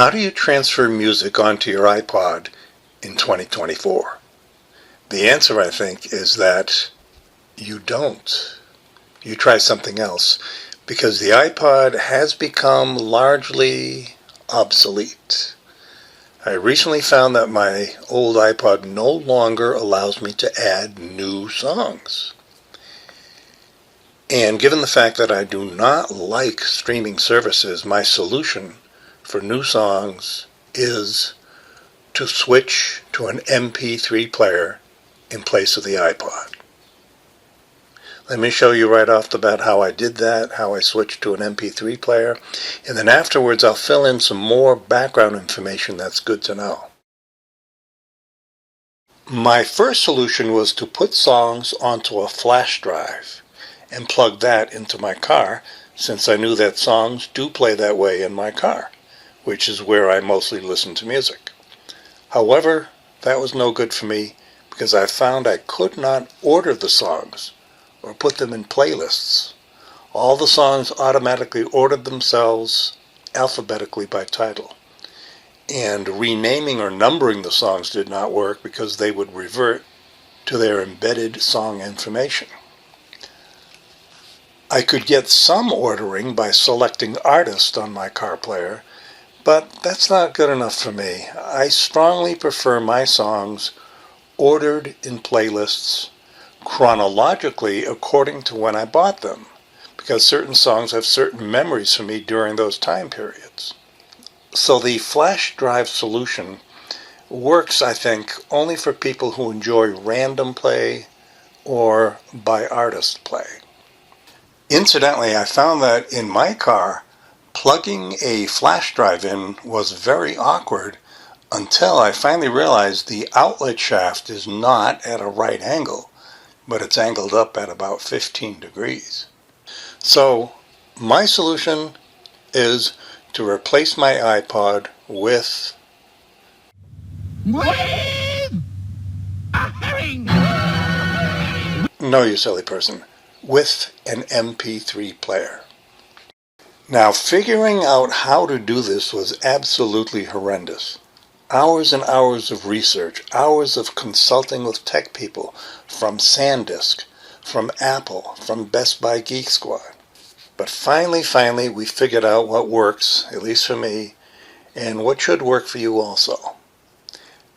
How do you transfer music onto your iPod in 2024? The answer, I think, is that you don't. You try something else because the iPod has become largely obsolete. I recently found that my old iPod no longer allows me to add new songs. And given the fact that I do not like streaming services, my solution for new songs is to switch to an MP3 player in place of the iPod. Let me show you right off the bat how I did that, how I switched to an MP3 player, and then afterwards I'll fill in some more background information that's good to know. My first solution was to put songs onto a flash drive and plug that into my car, since I knew that songs do play that way in my car, which is where I mostly listen to music. However, that was no good for me because I found I could not order the songs or put them in playlists. All the songs automatically ordered themselves alphabetically by title. And renaming or numbering the songs did not work because they would revert to their embedded song information. I could get some ordering by selecting artist on my car player, but that's not good enough for me. I strongly prefer my songs ordered in playlists chronologically according to when I bought them, because certain songs have certain memories for me during those time periods. So the flash drive solution works, I think, only for people who enjoy random play or by artist play. Incidentally, I found that in my car, plugging a flash drive in was very awkward until I finally realized the outlet shaft is not at a right angle, but it's angled up at about 15 degrees. So my solution is to replace my iPod with no, you silly person, with an MP3 player. Now, figuring out how to do this was absolutely horrendous. Hours and hours of research, hours of consulting with tech people from SanDisk, from Apple, from Best Buy Geek Squad. But finally, we figured out what works, at least for me, and what should work for you also.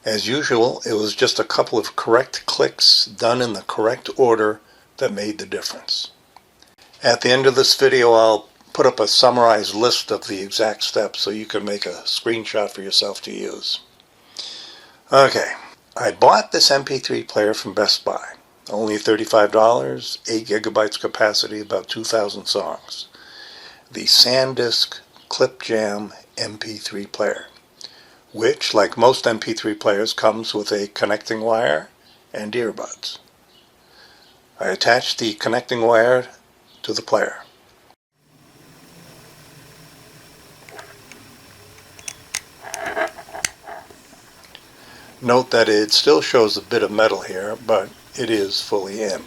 As usual, it was just a couple of correct clicks done in the correct order that made the difference. At the end of this video, I'll put up a summarized list of the exact steps so you can make a screenshot for yourself to use. Okay, I bought this MP3 player from Best Buy. Only $35, 8 gigabytes capacity, about 2,000 songs. The SanDisk Clip Jam MP3 player, which, like most MP3 players, comes with a connecting wire and earbuds. I attached the connecting wire to the player. Note that it still shows a bit of metal here, but it is fully in.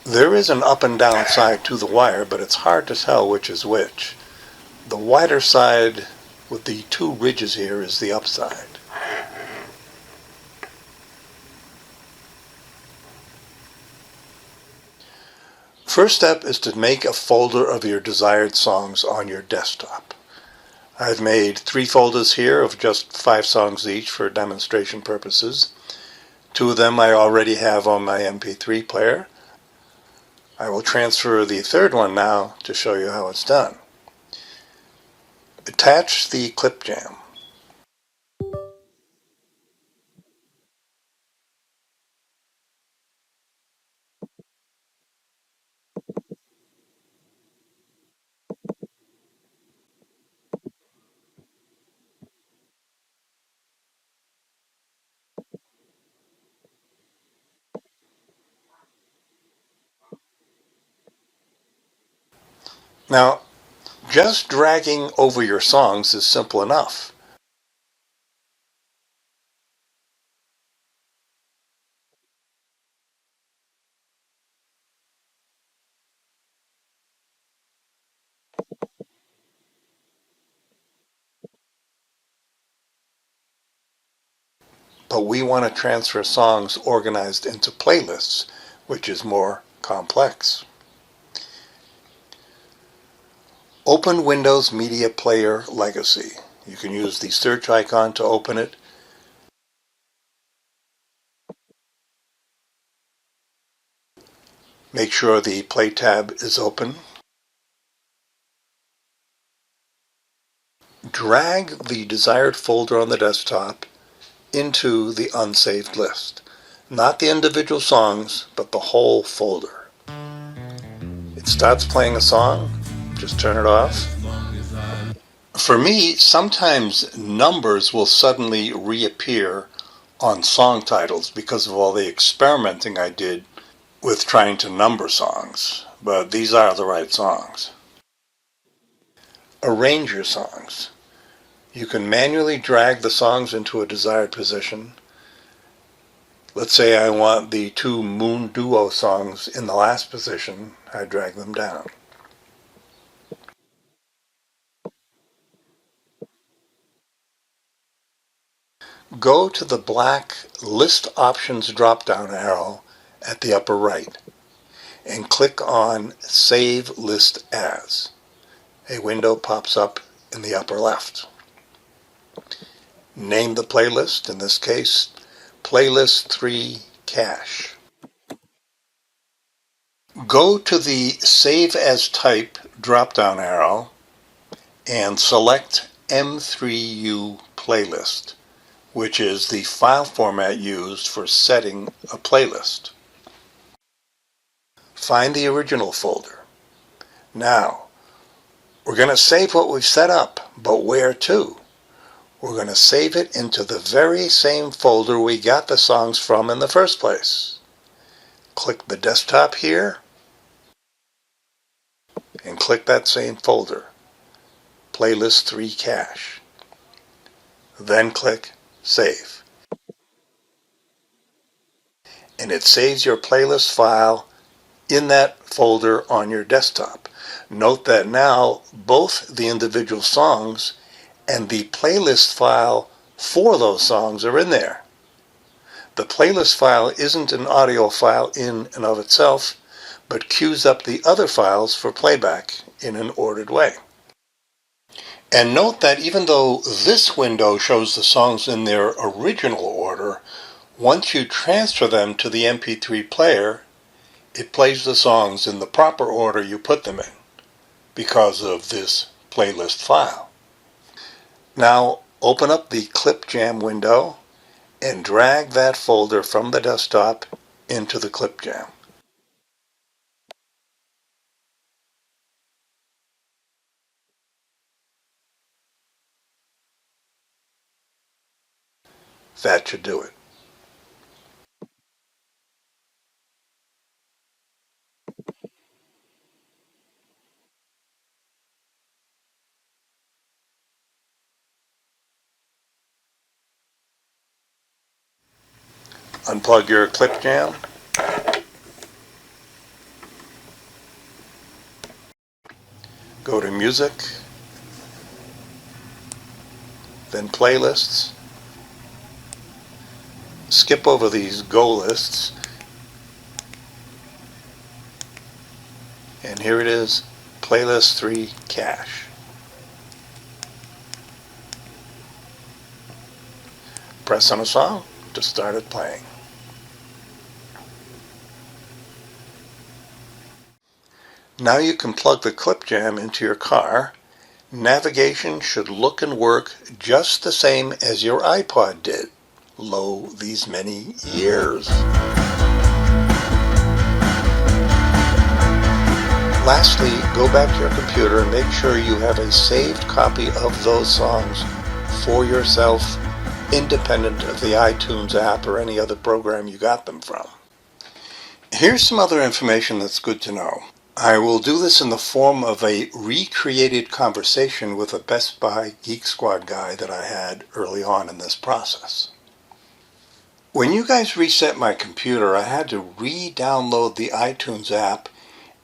There is an up and down side to the wire, but it's hard to tell which is which. The wider side with the two ridges here is the upside. First step is to make a folder of your desired songs on your desktop. I've made 3 folders here of just 5 songs each for demonstration purposes. 2 of them I already have on my MP3 player. I will transfer the third one now to show you how it's done. Attach the clip jam. Now, just dragging over your songs is simple enough. but we want to transfer songs organized into playlists, which is more complex. Open Windows Media Player Legacy. You can use the search icon to open it. Make sure the Play tab is open. Drag the desired folder on the desktop into the unsaved list. Not the individual songs, but the whole folder. It starts playing a song, just turn it off. For me, sometimes numbers will suddenly reappear on song titles because of all the experimenting I did with trying to number songs, but these are the right songs. Arrange your songs. You can manually drag the songs into a desired position. Let's say I want the two Moon Duo songs in the last position. I drag them down. Go to the black List Options drop-down arrow at the upper right and click on Save List As. A window pops up in the upper left. Name the playlist, in this case, Playlist 3 Cache. Go to the Save As Type drop-down arrow and select M3U Playlist, which is the file format used for setting a playlist. Find the original folder. Now, we're going to save what we've set up, but where to? We're going to save it into the very same folder we got the songs from in the first place. Click the desktop here and click that same folder, Playlist 3 Cache. Then click Save. And it saves your playlist file in that folder on your desktop. Note that now both the individual songs and the playlist file for those songs are in there. The playlist file isn't an audio file in and of itself, but queues up the other files for playback in an ordered way. And note that even though this window shows the songs in their original order, once you transfer them to the MP3 player, it plays the songs in the proper order you put them in because of this playlist file. Now open up the Clip Jam window and drag that folder from the desktop into the Clip Jam. That should do it. Unplug your Clip Jam. Go to Music, then Playlists. Skip over these Go lists. And here it is, Playlist 3 Cache. Press on a song to start it playing. Now you can plug the Clip Jam into your car. Navigation should look and work just the same as your iPod did, lo these many years. Lastly, go back to your computer and make sure you have a saved copy of those songs for yourself, independent of the iTunes app or any other program you got them from. Here's some other information that's good to know. I will do this in the form of a recreated conversation with a Best Buy Geek Squad guy that I had early on in this process. When you guys reset my computer, I had to re-download the iTunes app,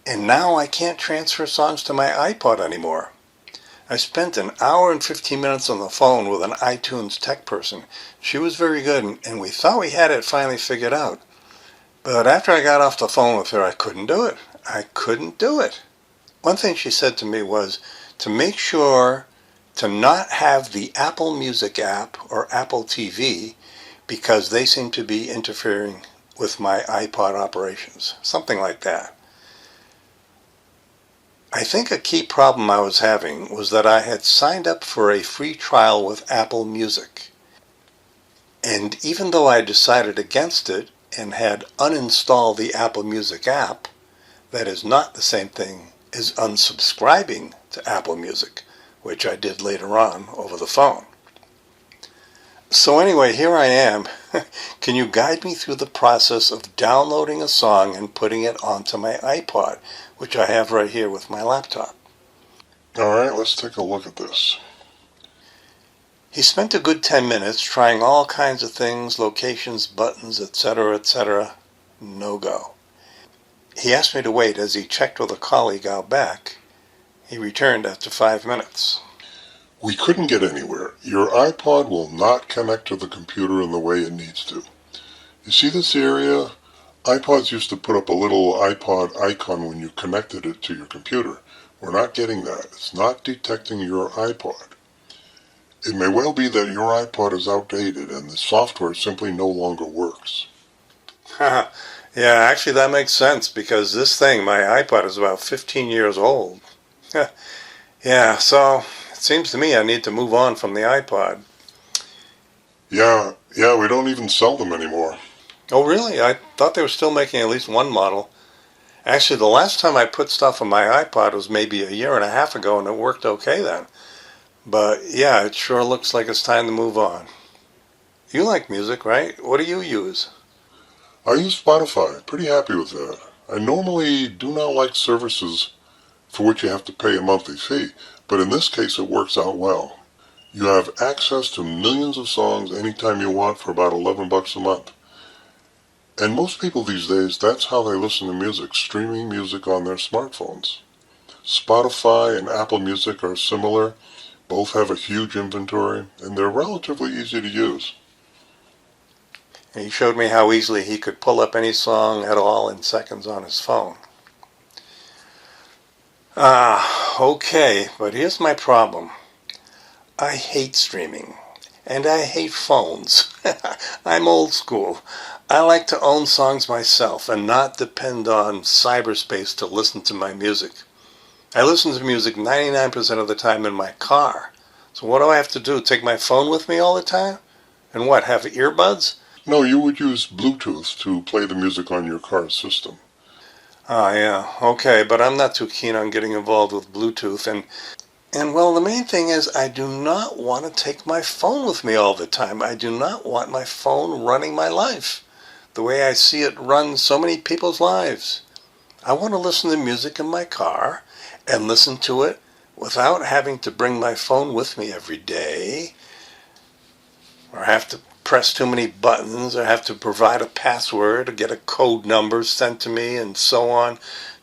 and now I can't transfer songs to my iPod anymore. I spent an hour and 15 minutes on the phone with an iTunes tech person. She was very good, and we thought we had it finally figured out. But after I got off the phone with her, I couldn't do it. I couldn't do it. One thing she said to me was to make sure to not have the Apple Music app or Apple TV because they seem to be interfering with my iPod operations. Something like that. I think a key problem I was having was that I had signed up for a free trial with Apple Music. And even though I decided against it and had uninstalled the Apple Music app, that is not the same thing as unsubscribing to Apple Music, which I did later on over the phone. So anyway, here I am. Can you guide me through the process of downloading a song and putting it onto my iPod, which I have right here with my laptop? All right, let's take a look at this. He spent a good 10 minutes trying all kinds of things, locations, buttons, etc., etc. No go. He asked me to wait as he checked with a colleague out back. He returned after 5 minutes. We couldn't get anywhere. Your iPod will not connect to the computer in the way it needs to. You see this area? iPods used to put up a little iPod icon when you connected it to your computer. We're not getting that. It's not detecting your iPod. It may well be that your iPod is outdated and the software simply no longer works. Yeah, actually that makes sense because this thing, my iPod, is about 15 years old. Yeah, so it seems to me I need to move on from the iPod. Yeah, we don't even sell them anymore. Oh, really? I thought they were still making at least one model. Actually, the last time I put stuff on my iPod was maybe a year and a half ago, and it worked okay then. But yeah, it sure looks like it's time to move on. You like music, right? What do you use? I use Spotify. Pretty happy with that. I normally do not like services for which you have to pay a monthly fee, but in this case it works out well. You have access to millions of songs anytime you want for about $11 a month. And most people these days, that's how they listen to music, streaming music on their smartphones. Spotify and Apple Music are similar. Both have a huge inventory, and they're relatively easy to use. He showed me how easily he could pull up any song at all in seconds on his phone. Okay, but here's my problem. I hate streaming, and I hate phones. I'm old school. I like to own songs myself and not depend on cyberspace to listen to my music. I listen to music 99% of the time in my car. So what do I have to do? Take my phone with me all the time? And what, have earbuds? No, you would use Bluetooth to play the music on your car's system. Yeah, okay, but I'm not too keen on getting involved with Bluetooth, and well, the main thing is I do not want to take my phone with me all the time. I do not want my phone running my life, the way I see it run so many people's lives. I want to listen to music in my car and listen to it without having to bring my phone with me every day, or have to press too many buttons, or have to provide a password, or get a code number sent to me, and so on,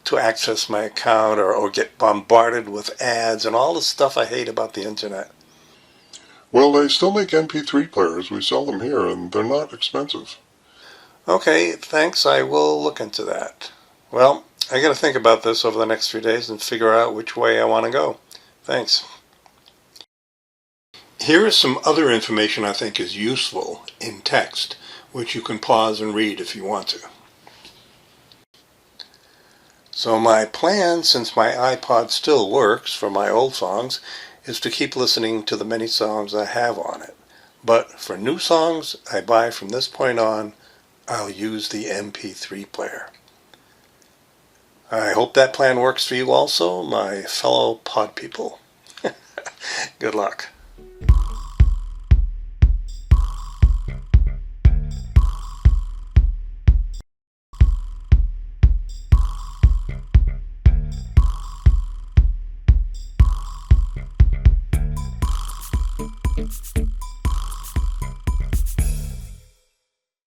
to access my account, or get bombarded with ads and all the stuff I hate about the internet. Well, they still make MP3 players. We sell them here, and they're not expensive. Okay, thanks. I will look into that. Well, I got to think about this over the next few days and figure out which way I want to go. Thanks. Here is some other information I think is useful in text, which you can pause and read if you want to. So my plan, since my iPod still works for my old songs, is to keep listening to the many songs I have on it. But for new songs I buy from this point on, I'll use the MP3 player. I hope that plan works for you also, my fellow pod people. Good luck.